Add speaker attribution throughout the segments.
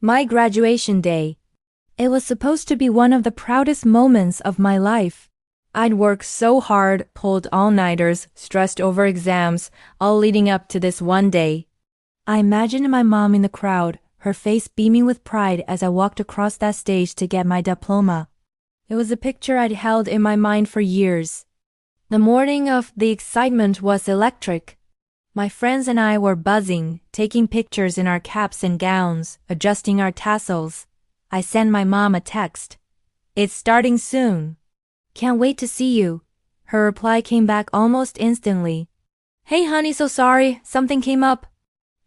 Speaker 1: My graduation day. It was supposed to be one of the proudest moments of my life. I'd worked so hard, pulled all-nighters, stressed over exams, all leading up to this one day. I imagined my mom in the crowd, her face beaming with pride as I walked across that stage to get my diploma. It was a picture I'd held in my mind for years. The morning of the excitement was electric. My friends and I were buzzing, taking pictures in our caps and gowns, adjusting our tassels. I sent my mom a text. "It's starting soon. Can't wait to see you." Her reply came back almost instantly. "Hey honey, so sorry, something came up.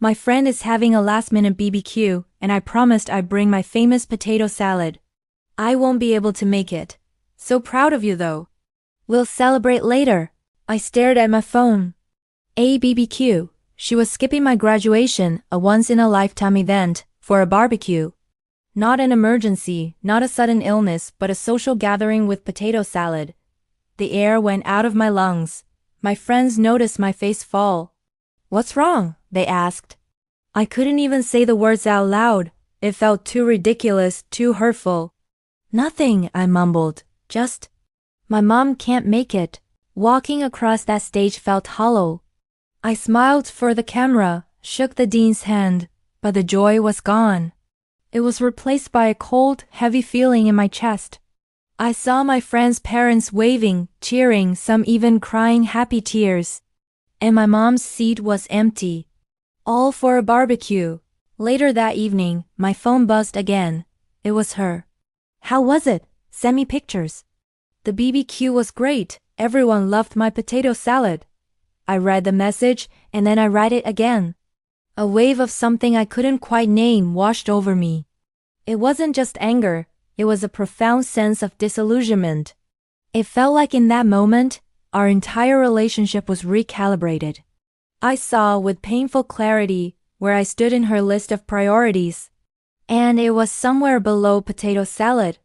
Speaker 1: My friend is having a last-minute BBQ, and I promised I'd bring my famous potato salad. I won't be able to make it. So proud of you though. We'll celebrate later." I stared at my phone. A BBQ. She was skipping my graduation, a once-in-a-lifetime event, for a barbecue. Not an emergency, not a sudden illness, but a social gathering with potato salad. The air went out of my lungs. My friends noticed my face fall. "What's wrong?" they asked. I couldn't even say the words out loud. It felt too ridiculous, too hurtful. "Nothing," I mumbled. "Just, my mom can't make it." Walking across that stage felt hollow. I smiled for the camera, shook the dean's hand, but the joy was gone. It was replaced by a cold, heavy feeling in my chest. I saw my friends' parents waving, cheering, some even crying happy tears. And my mom's seat was empty. All for a barbecue. Later that evening, my phone buzzed again. It was her. "How was it? Send me pictures." "The BBQ was great. Everyone loved my potato salad." I read the message, and then I read it again. A wave of something I couldn't quite name washed over me. It wasn't just anger, it was a profound sense of disillusionment. It felt like in that moment, our entire relationship was recalibrated. I saw with painful clarity where I stood in her list of priorities. And it was somewhere below potato salad.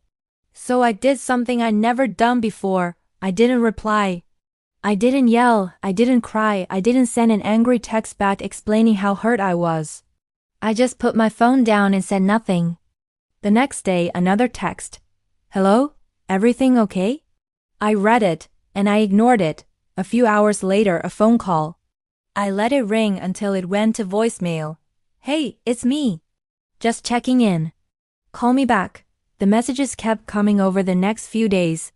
Speaker 1: So I did something I'd never done before. I didn't reply. I didn't yell, I didn't cry, I didn't send an angry text back explaining how hurt I was. I just put my phone down and said nothing. The next day, another text. "Hello? Everything okay?" I read it, and I ignored it. A few hours later, a phone call. I let it ring until it went to voicemail. "Hey, it's me. Just checking in. Call me back." The messages kept coming over the next few days.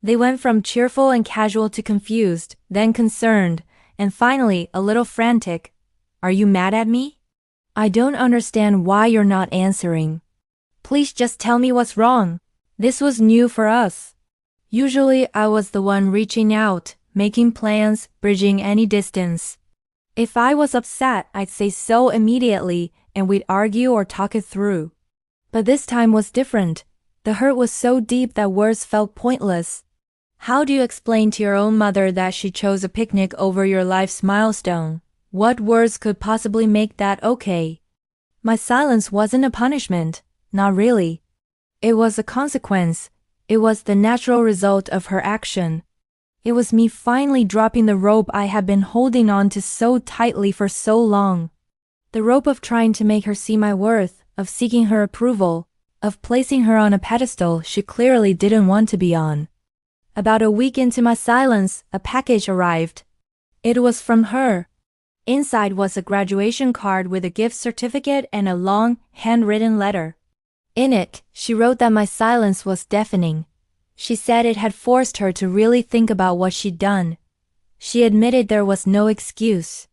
Speaker 1: They went from cheerful and casual to confused, then concerned, and finally a little frantic. "Are you mad at me? I don't understand why you're not answering. Please just tell me what's wrong." This was new for us. Usually I was the one reaching out, making plans, bridging any distance. If I was upset, I'd say so immediately, and we'd argue or talk it through. But this time was different. The hurt was so deep that words felt pointless. How do you explain to your own mother that she chose a picnic over your life's milestone? What words could possibly make that okay? My silence wasn't a punishment. Not really. It was a consequence. It was the natural result of her action. It was me finally dropping the rope I had been holding on to so tightly for so long. The rope of trying to make her see my worth, of seeking her approval, of placing her on a pedestal she clearly didn't want to be on. About a week into my silence, a package arrived. It was from her. Inside was a graduation card with a gift certificate and a long, handwritten letter. In it, she wrote that my silence was deafening. She said it had forced her to really think about what she'd done. She admitted there was no excuse.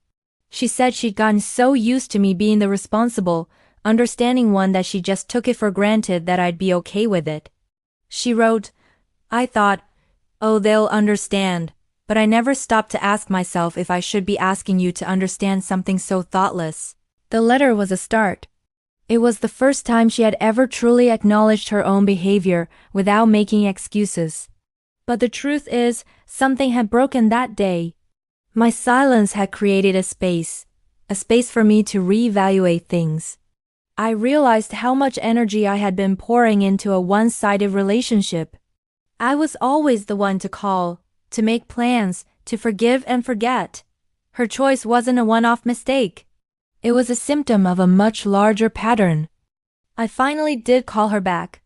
Speaker 1: She said she'd gotten so used to me being the responsible, understanding one that she just took it for granted that I'd be okay with it. She wrote, "I thought, oh, they'll understand, but I never stopped to ask myself if I should be asking you to understand something so thoughtless." The letter was a start. It was the first time she had ever truly acknowledged her own behavior without making excuses. But the truth is, something had broken that day. My silence had created a space for me to reevaluate things. I realized how much energy I had been pouring into a one-sided relationship. I was always the one to call, to make plans, to forgive and forget. Her choice wasn't a one-off mistake. It was a symptom of a much larger pattern. I finally did call her back.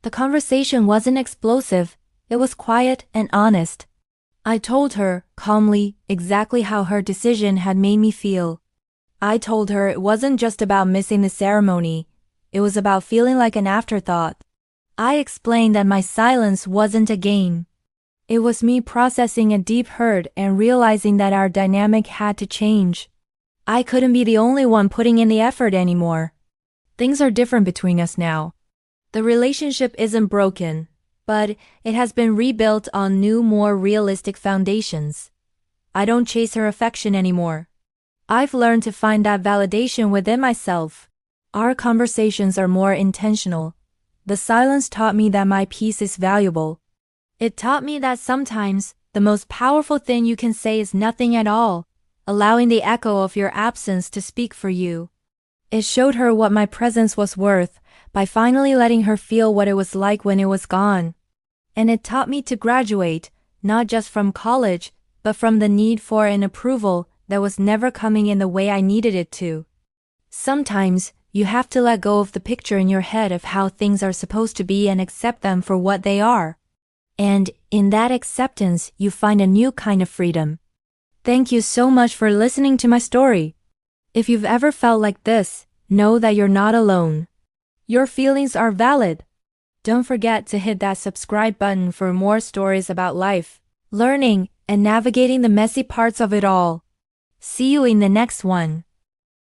Speaker 1: The conversation wasn't explosive, it was quiet and honest. I told her, calmly, exactly how her decision had made me feel. I told her it wasn't just about missing the ceremony, it was about feeling like an afterthought. I explained that my silence wasn't a game. It was me processing a deep hurt and realizing that our dynamic had to change. I couldn't be the only one putting in the effort anymore. Things are different between us now. The relationship isn't broken, but it has been rebuilt on new, more realistic foundations. I don't chase her affection anymore. I've learned to find that validation within myself. Our conversations are more intentional. The silence taught me that my peace is valuable. It taught me that sometimes the most powerful thing you can say is nothing at all, allowing the echo of your absence to speak for you. It showed her what my presence was worth by finally letting her feel what it was like when it was gone. And it taught me to graduate, not just from college, but from the need for an approval that was never coming in the way I needed it to. Sometimes, you have to let go of the picture in your head of how things are supposed to be and accept them for what they are. And in that acceptance, you find a new kind of freedom. Thank you so much for listening to my story. If you've ever felt like this, know that you're not alone. Your feelings are valid. Don't forget to hit that subscribe button for more stories about life, learning, and navigating the messy parts of it all. See you in the next one.